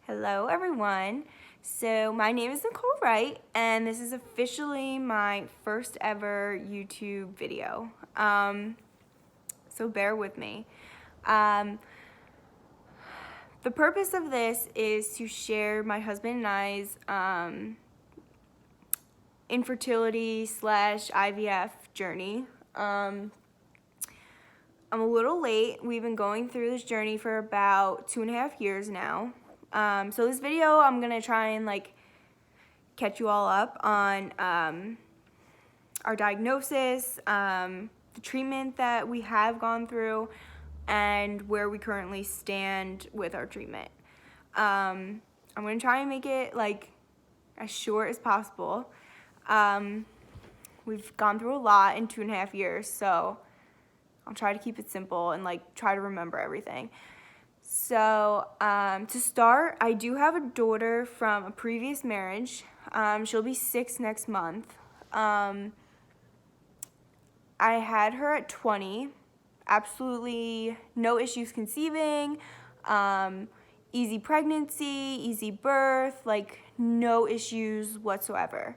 Hello, everyone. So, my name is Nicole Wright, and this is officially my first ever YouTube video. So, bear with me. Um, the purpose of this is to share my husband and I's infertility / IVF journey. I'm a little late. We've been going through this journey for about 2.5 years now. So this video, I'm gonna try and catch you all up on our diagnosis, the treatment that we have gone through, and where we currently stand with our treatment. I'm gonna try and make it as short as possible. We've gone through a lot in 2.5 years, so I'll try to keep it simple and try to remember everything. So to start, I do have a daughter from a previous marriage. She'll be 6 next month. I had her at 20. Absolutely no issues conceiving. Easy pregnancy, easy birth, no issues whatsoever.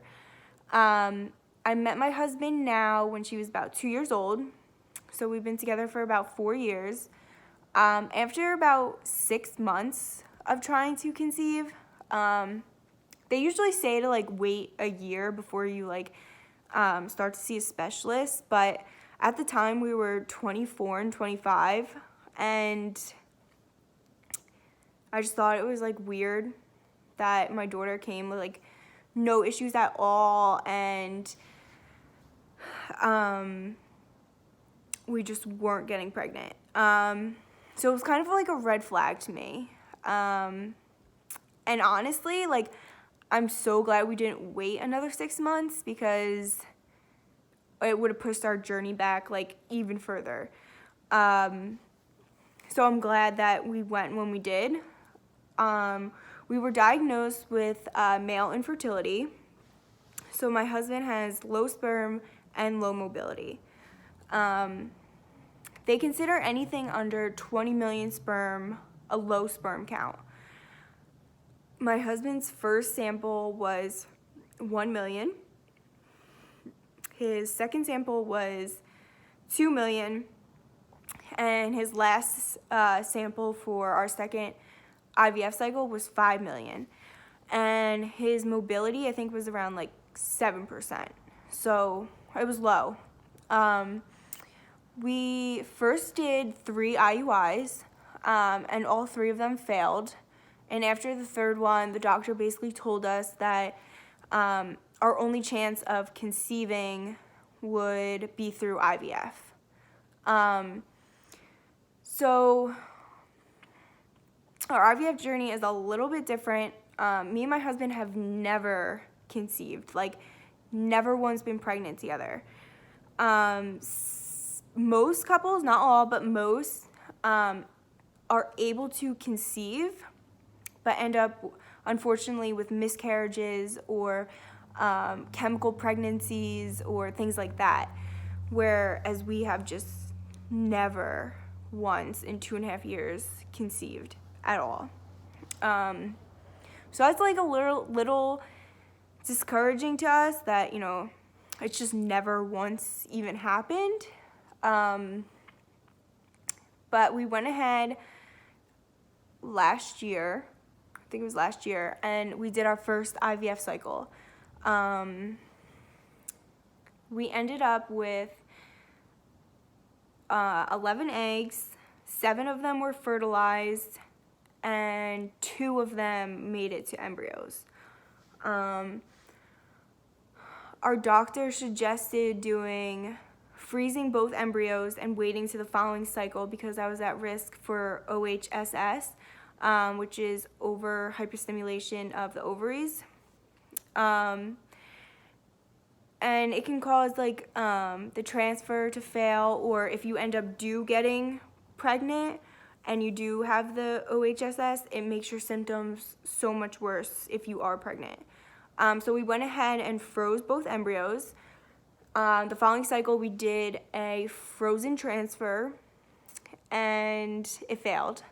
I met my husband now when she was about 2 years old. So we've been together for about 4 years. After about 6 months of trying to conceive, they usually say to wait a year before you start to see a specialist. But at the time we were 24 and 25, and I just thought it was weird that my daughter came with no issues at all, and we just weren't getting pregnant. So it was kind of a red flag to me. And honestly, I'm so glad we didn't wait another 6 months, because it would have pushed our journey back even further. So I'm glad that we went when we did. We were diagnosed with male infertility. So my husband has low sperm and low mobility. They consider anything under 20 million sperm a low sperm count. My husband's first sample was 1 million. His second sample was 2 million. And his last sample for our second IVF cycle was 5 million. And his mobility, I think, was around 7%. So it was low. We first did 3 IUIs, and all 3 of them failed. And after the third one, the doctor basically told us that our only chance of conceiving would be through IVF. So our IVF journey is a little bit different. Me and my husband have never conceived, never once been pregnant together. Most couples, not all, but most, are able to conceive, but end up, unfortunately, with miscarriages or chemical pregnancies or things like that, whereas we have just never once in 2.5 years conceived at all. So that's a little discouraging to us that, it's just never once even happened. But we went ahead last year, I think it was last year, and we did our first IVF cycle. We ended up with 11 eggs, 7 of them were fertilized, and 2 of them made it to embryos. Our doctor suggested freezing both embryos and waiting to the following cycle because I was at risk for OHSS, which is over hyperstimulation of the ovaries. And it can cause the transfer to fail, or if you end up getting pregnant and you do have the OHSS, it makes your symptoms so much worse if you are pregnant. So we went ahead and froze both embryos. The following cycle, we did a frozen transfer, and it failed.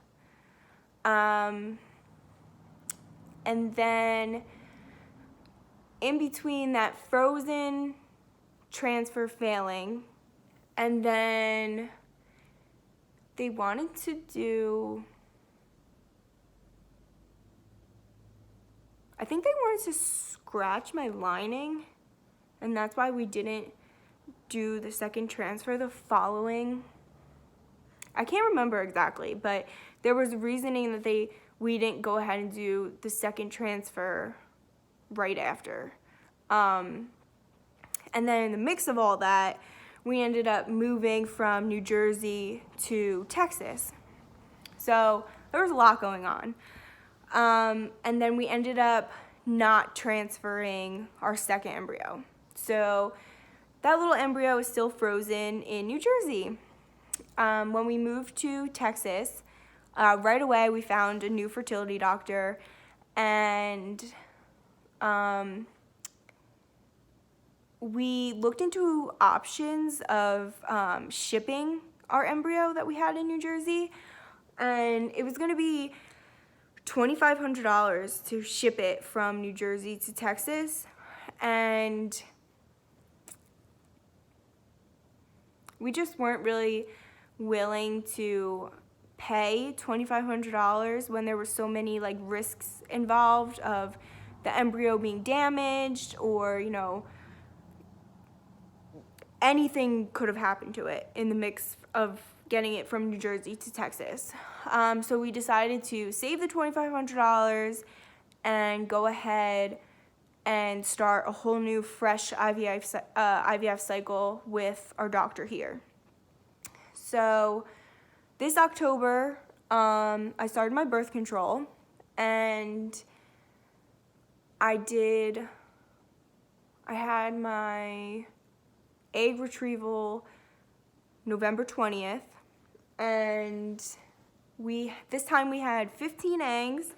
And then in between that frozen transfer failing, and then they wanted to do, I think they wanted to scratch my lining, and that's why we didn't do the second transfer the following, I can't remember exactly, but there was reasoning that we didn't go ahead and do the second transfer right after. And then in the mix of all that, we ended up moving from New Jersey to Texas. So there was a lot going on. And then we ended up not transferring our second embryo. So that little embryo is still frozen in New Jersey. When we moved to Texas, right away we found a new fertility doctor, and we looked into options of shipping our embryo that we had in New Jersey, and it was going to be $2,500 to ship it from New Jersey to Texas, and we just weren't really willing to pay $2,500 when there were so many like risks involved of the embryo being damaged, or anything could have happened to it in the mix of getting it from New Jersey to Texas. So we decided to save the $2,500 and go ahead and start a whole new fresh IVF cycle with our doctor here. So this October, I started my birth control, and I had my egg retrieval November 20th, and this time we had 15 eggs,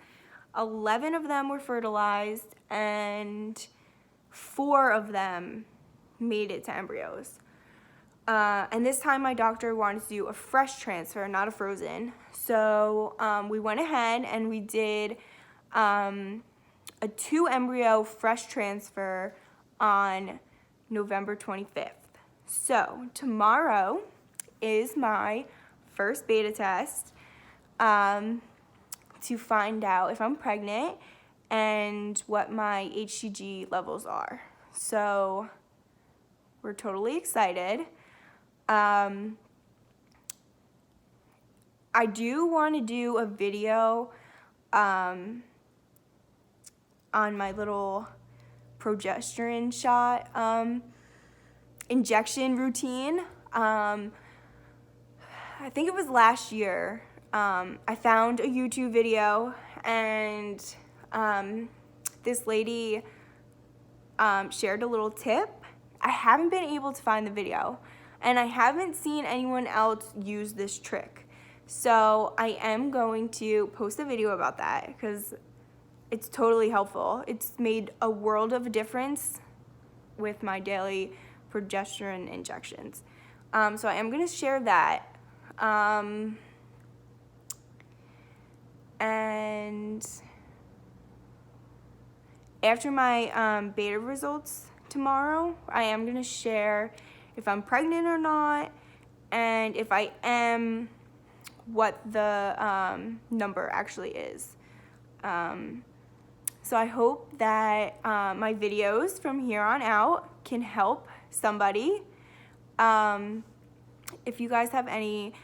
11 of them were fertilized, and 4 of them made it to embryos. And this time my doctor wanted to do a fresh transfer, not a frozen. So we went ahead and we did a 2 embryo fresh transfer on November 25th. So tomorrow is my first beta test to find out if I'm pregnant and what my HCG levels are. So we're totally excited. I do want to do a video on my little progesterone shot injection routine. I think it was last year. I found a YouTube video, and this lady shared a little tip. I haven't been able to find the video, and I haven't seen anyone else use this trick. So I am going to post a video about that because it's totally helpful. It's made a world of a difference with my daily progesterone injections. So I am going to share that. And after my beta results tomorrow, I am going to share if I'm pregnant or not, and if I am, what the number actually is. So I hope that my videos from here on out can help somebody. If you guys have any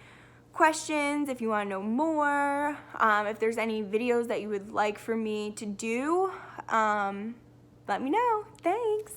questions, if you want to know more, if there's any videos that you would like for me to do, let me know. Thanks.